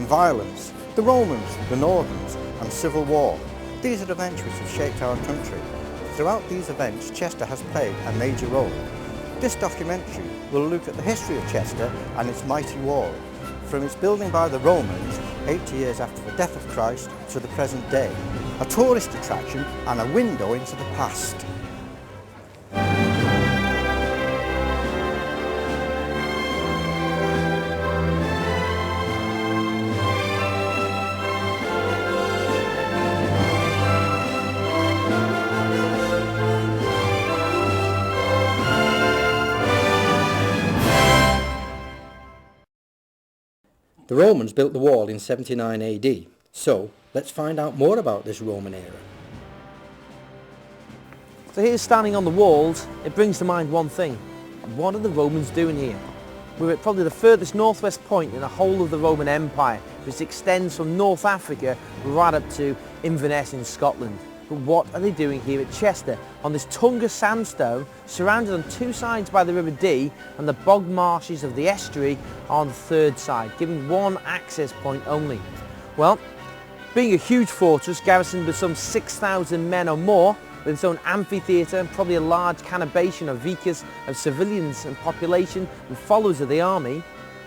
and violence, the Romans, the Normans and Civil War. These are events which have shaped our country. Throughout these events, Chester has played a major role. This documentary will look at the history of Chester and its mighty wall, from its building by the Romans 80 years after the death of Christ to the present day, a tourist attraction and a window into the past. The Romans built the wall in 79 AD, so let's find out more about this Roman era. So here, standing on the walls, it brings to mind one thing. What are the Romans doing here? We're at probably the furthest northwest point in the whole of the Roman Empire, which extends from North Africa right up to Inverness in Scotland. But what are they doing here at Chester, on this Tunga sandstone, surrounded on two sides by the River Dee and the bog marshes of the estuary on the third side, giving one access point only? Well, being a huge fortress garrisoned with some 6,000 men or more, with its own amphitheatre and probably a large conurbation of vicars, of civilians and population and followers of the army,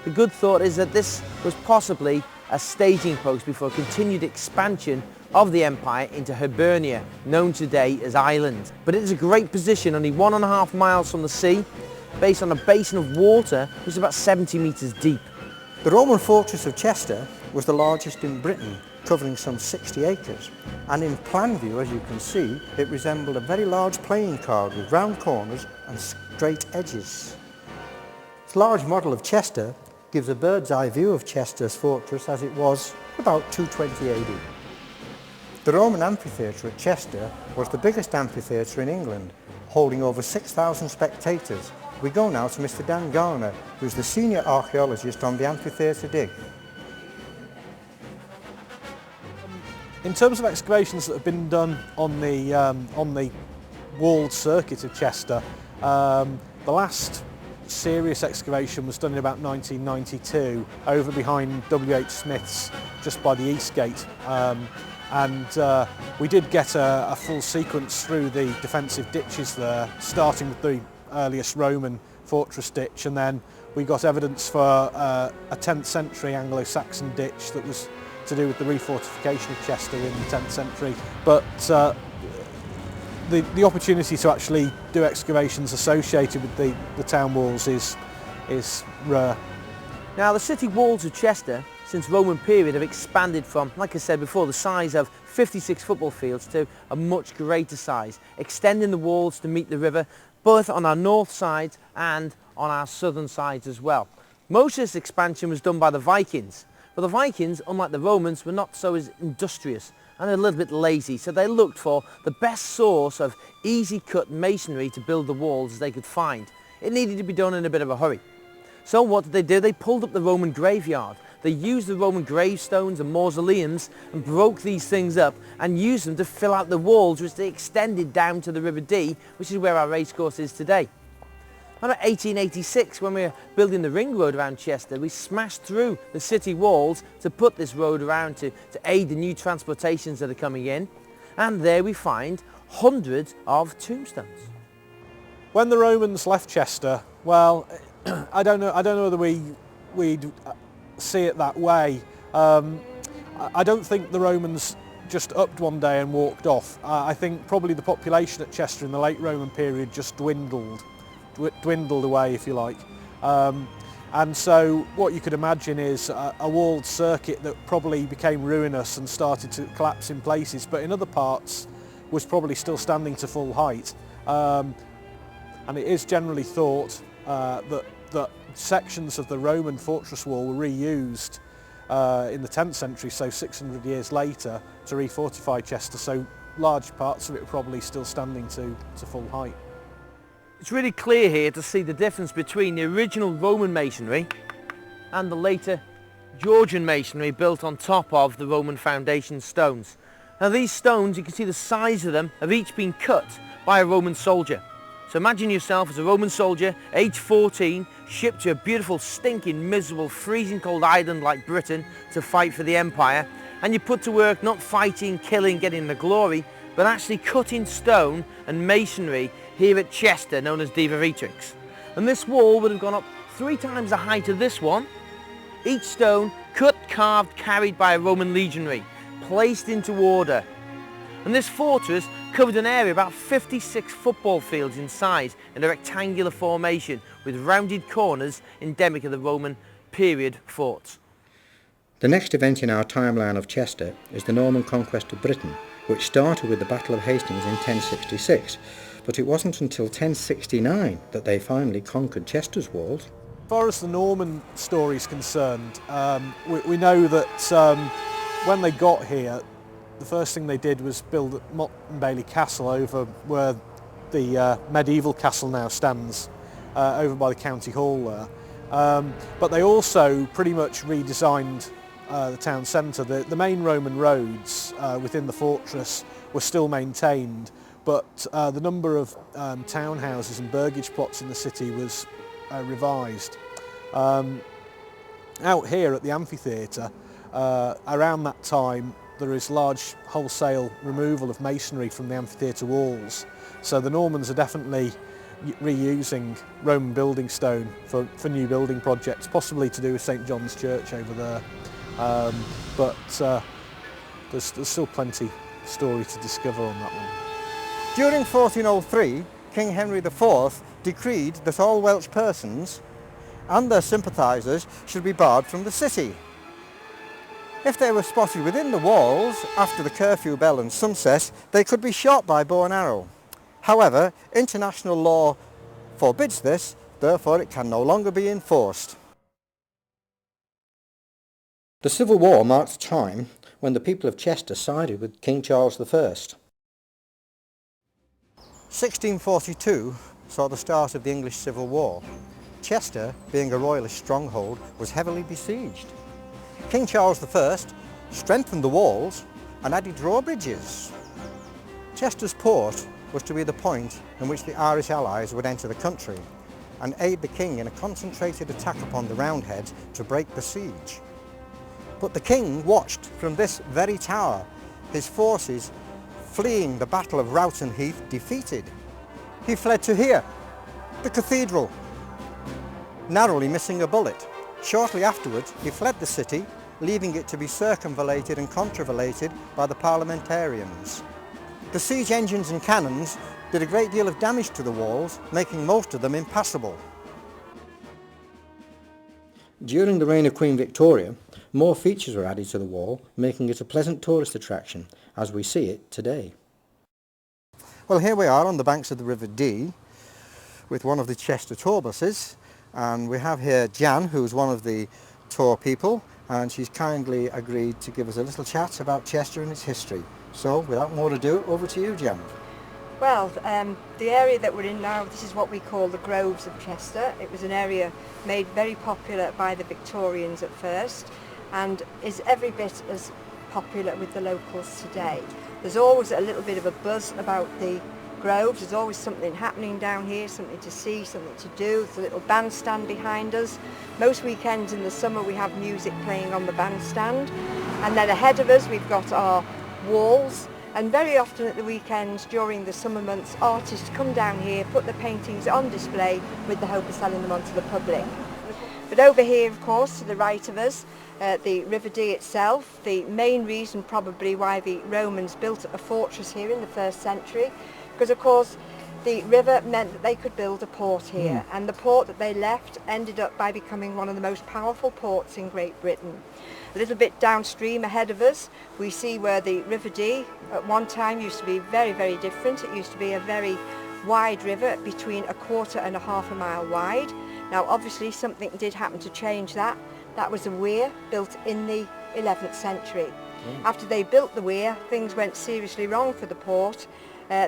the good thought is that this was possibly a staging post before continued expansion of the empire into Hibernia, known today as Ireland. But it is a great position, only 1.5 miles from the sea, based on a basin of water which is about 70 metres deep. The Roman fortress of Chester was the largest in Britain, covering some 60 acres, and in plan view, as you can see, it resembled a very large playing card with round corners and straight edges. This large model of Chester gives a bird's eye view of Chester's fortress as it was about 220 AD. The Roman amphitheatre at Chester was the biggest amphitheatre in England, holding over 6,000 spectators. We go now to Mr. Dan Garner, who's the senior archaeologist on the amphitheatre dig. In terms of excavations that have been done on the walled circuit of Chester, the last serious excavation was done in about 1992 over behind W.H. Smith's, just by the East Gate. We did get a full sequence through the defensive ditches there, starting with the earliest Roman fortress ditch, and then we got evidence for a 10th century Anglo-Saxon ditch that was to do with the refortification of Chester in the 10th century. But the opportunity to actually do excavations associated with the town walls is rare. Now, the city walls of Chester, since Roman period, have expanded from, like I said before, the size of 56 football fields to a much greater size, extending the walls to meet the river, both on our north side and on our southern sides as well. Most of this expansion was done by the Vikings, but the Vikings, unlike the Romans, were not so as industrious and a little bit lazy, so they looked for the best source of easy cut masonry to build the walls as they could find. It needed to be done in a bit of a hurry. So what did they do? They pulled up the Roman graveyard. They used the Roman gravestones and mausoleums and broke these things up and used them to fill out the walls, which they extended down to the River Dee, which is where our racecourse is today. About 1886, when we were building the ring road around Chester, we smashed through the city walls to put this road around to aid the new transportations that are coming in. And there we find hundreds of tombstones. When the Romans left Chester, well, I don't know whether we'd see it that way. I don't think the Romans just upped one day and walked off. I think probably the population at Chester in the late Roman period just dwindled away, if you like. And so what you could imagine is a walled circuit that probably became ruinous and started to collapse in places, but in other parts was probably still standing to full height. And it is generally thought that sections of the Roman fortress wall were reused in the 10th century, so 600 years later, to refortify Chester, so large parts of it are probably still standing to full height. It's really clear here to see the difference between the original Roman masonry and the later Georgian masonry built on top of the Roman foundation stones. Now these stones, you can see the size of them, have each been cut by a Roman soldier. So imagine yourself as a Roman soldier, age 14, shipped to a beautiful, stinking, miserable, freezing cold island like Britain to fight for the empire, and you put to work not fighting, killing, getting the glory, but actually cutting stone and masonry here at Chester, known as Diva Beatrix. And this wall would have gone up 3 times the height of this one, each stone cut, carved, carried by a Roman legionary, placed into order. And this fortress covered an area about 56 football fields in size in a rectangular formation with rounded corners endemic of the Roman period forts. The next event in our timeline of Chester is the Norman conquest of Britain, which started with the Battle of Hastings in 1066, but it wasn't until 1069 that they finally conquered Chester's walls. As far as the Norman story is concerned, we know that when they got here, the first thing they did was build Motte and Bailey Castle over where the medieval castle now stands, over by the county hall there. But they also pretty much redesigned the town centre. The main Roman roads within the fortress were still maintained, but the number of townhouses and burgage plots in the city was revised. Out here at the amphitheatre, around that time, there is large wholesale removal of masonry from the amphitheatre walls. So the Normans are definitely reusing Roman building stone for new building projects, possibly to do with St John's Church over there. But there's still plenty of story to discover on that one. During 1403, King Henry IV decreed that all Welsh persons and their sympathisers should be barred from the city. If they were spotted within the walls after the curfew bell and sunset, they could be shot by bow and arrow. However, international law forbids this, therefore it can no longer be enforced. The Civil War marked the time when the people of Chester sided with King Charles I. 1642 saw the start of the English Civil War. Chester, being a royalist stronghold, was heavily besieged. King Charles I strengthened the walls and added drawbridges. Chester's port was to be the point in which the Irish allies would enter the country and aid the king in a concentrated attack upon the Roundheads to break the siege. But the king watched from this very tower his forces fleeing the Battle of Rowton Heath defeated. He fled to here, the cathedral, narrowly missing a bullet. Shortly afterwards, he fled the city, leaving it to be circumvallated and contravallated by the parliamentarians. The siege engines and cannons did a great deal of damage to the walls, making most of them impassable. During the reign of Queen Victoria, more features were added to the wall, making it a pleasant tourist attraction, as we see it today. Well, here we are on the banks of the River Dee with one of the Chester tour buses. And we have here Jan, who's one of the tour people, and she's kindly agreed to give us a little chat about Chester and its history. So, without more ado, over to you, Jan. Well, the area that we're in now, this is what we call the Groves of Chester. It was an area made very popular by the Victorians at first, and is every bit as popular with the locals today. There's always a little bit of a buzz about the Groves. There's always something happening down here, something to see, something to do. There's a little bandstand behind us. Most weekends in the summer we have music playing on the bandstand, and then ahead of us we've got our walls, and very often at the weekends during the summer months artists come down here, put the paintings on display with the hope of selling them on to the public. But over here, of course, to the right of us, the River Dee itself, the main reason probably why the Romans built a fortress here in the 1st century, because of course the river meant that they could build a port here, and the port that they left ended up by becoming one of the most powerful ports in Great Britain. A little bit downstream ahead of us we see where the River Dee at one time used to be very, very different. It used to be a very wide river, between 1/4 and 1/2 mile wide. Now obviously something did happen to change that. That was a weir built in the 11th century. After they built the weir, things went seriously wrong for the port.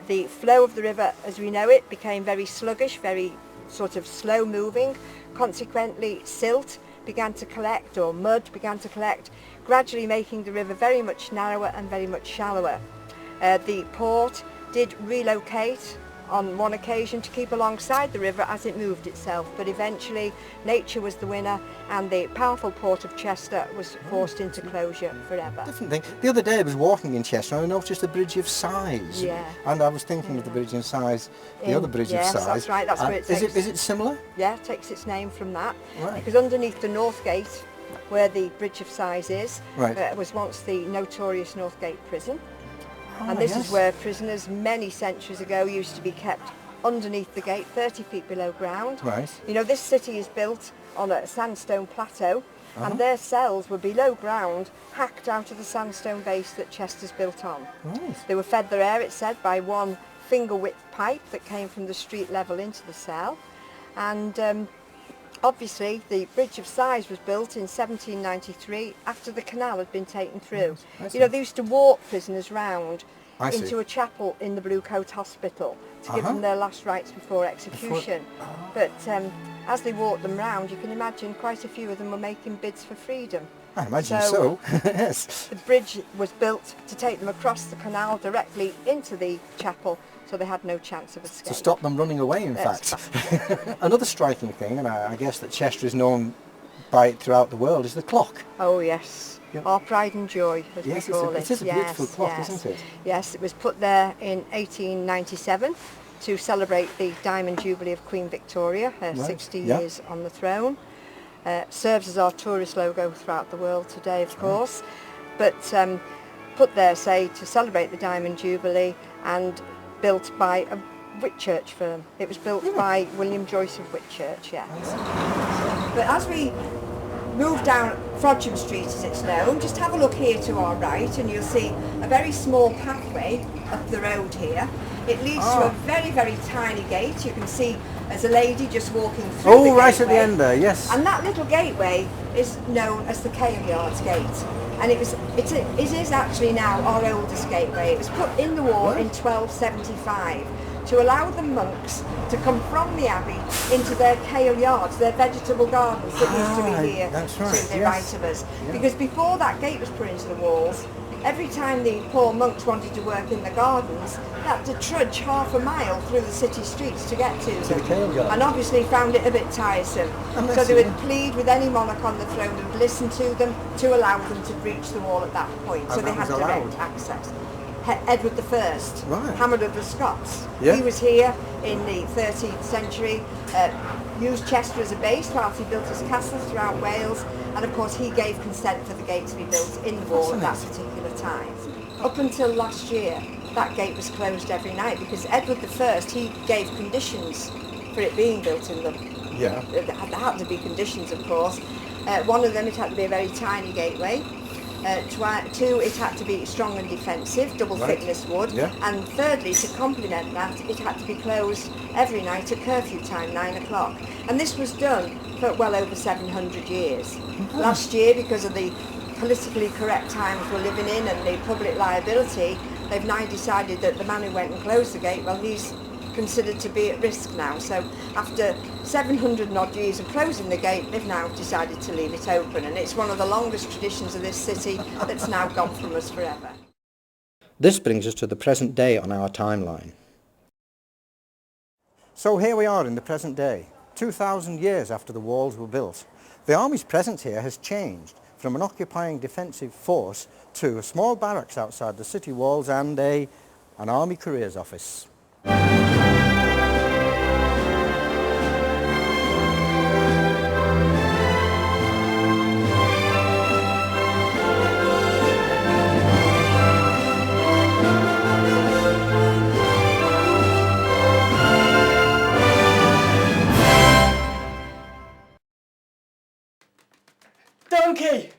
The flow of the river as we know it became very sluggish, very sort of slow moving. Consequently, silt began to collect, or mud began to collect, gradually making the river very much narrower and very much shallower. The port did relocate on one occasion to keep alongside the river as it moved itself, but eventually nature was the winner and the powerful port of Chester was forced into closure forever. Different thing. The other day I was walking in Chester and I noticed the Bridge of Sighs. Yeah. And I was thinking of the Bridge of Sighs, the other Bridge of yes, Sighs. that's right, that's where it takes... Is it similar? Yeah, it takes its name from that. Right. Because underneath the North Gate, where the Bridge of Sighs is, Right. was once the notorious Northgate Prison. Ah, And this yes. is where prisoners many centuries ago used to be kept underneath the gate, 30 feet below ground. Right. You know, this city is built on a sandstone plateau, and their cells were below ground, hacked out of the sandstone base that Chester's built on. Right. They were fed their air, it said, by one finger-width pipe that came from the street level into the cell. And obviously, the Bridge of Sighs was built in 1793 after the canal had been taken through. I see. You know, they used to walk prisoners round I see. into a chapel in the Blue Coat Hospital to give Uh-huh. them their last rites before execution. But as they walked them round, you can imagine quite a few of them were making bids for freedom. I imagine so. Yes. The bridge was built to take them across the canal directly into the chapel, so they had no chance of escape. To stop them running away, in Yes, fact. Another striking thing, and I guess that Chester is known by it throughout the world, is the clock. Oh yes, Yep. our pride and joy, as Yes, we call it is a beautiful clock, yes. isn't it? Yes, it was put there in 1897 to celebrate the Diamond Jubilee of Queen Victoria, her Right, 60 yeah. years on the throne. Serves as our tourist logo throughout the world today, of course, but put there, say, to celebrate the Diamond Jubilee and built by a Whitchurch firm. It was built by William Joyce of Whitchurch, yeah. But as we move down Frodsham Street, as it's known, just have a look here to our right and you'll see a very small pathway up the road here. It leads to a very, very tiny gate. You can see there's a lady just walking through the Oh, right at the gateway. end there, yes. And that little gateway is known as the Kaileyards Gate. And it is actually now our oldest gateway. It was put in the wall in 1275 to allow the monks to come from the abbey into their Kaileyards, their vegetable gardens that used to be here that's right, to the yes. right of us. Because before that gate was put into the walls, every time the poor monks wanted to work in the gardens, they had to trudge half a mile through the city streets to get to them. the Kaileyards. And obviously found it a bit tiresome. So they would plead with any monarch on the throne and listen to them to allow them to breach the wall at that point. So And they that had was direct allowed? access. Edward I, Right. Hammer of the Scots, Yeah. he was here in the 13th century, used Chester as a base whilst he built his castles throughout Wales, and of course he gave consent for the gate to be built in the wall at that particular time. Up until last year, that gate was closed every night because Edward I, he gave conditions for it being built in them. Yeah. There had to be conditions, of course. One of them, it had to be a very tiny gateway. Two, it had to be strong and defensive, double Right. thickness wood. Yeah. And thirdly, to complement that, it had to be closed every night at curfew time, 9 o'clock. And this was done for well over 700 years. Last year, because of the politically correct times we're living in and the public liability, they've now decided that the man who went and closed the gate, well, he's considered to be at risk now. So after 700 and odd years of closing the gate, they've now decided to leave it open, and it's one of the longest traditions of this city that's now gone from us forever. This brings us to the present day on our timeline. So here we are in the present day, 2,000 years after the walls were built. The army's presence here has changed from an occupying defensive force to a small barracks outside the city walls and an army careers office. Donkey!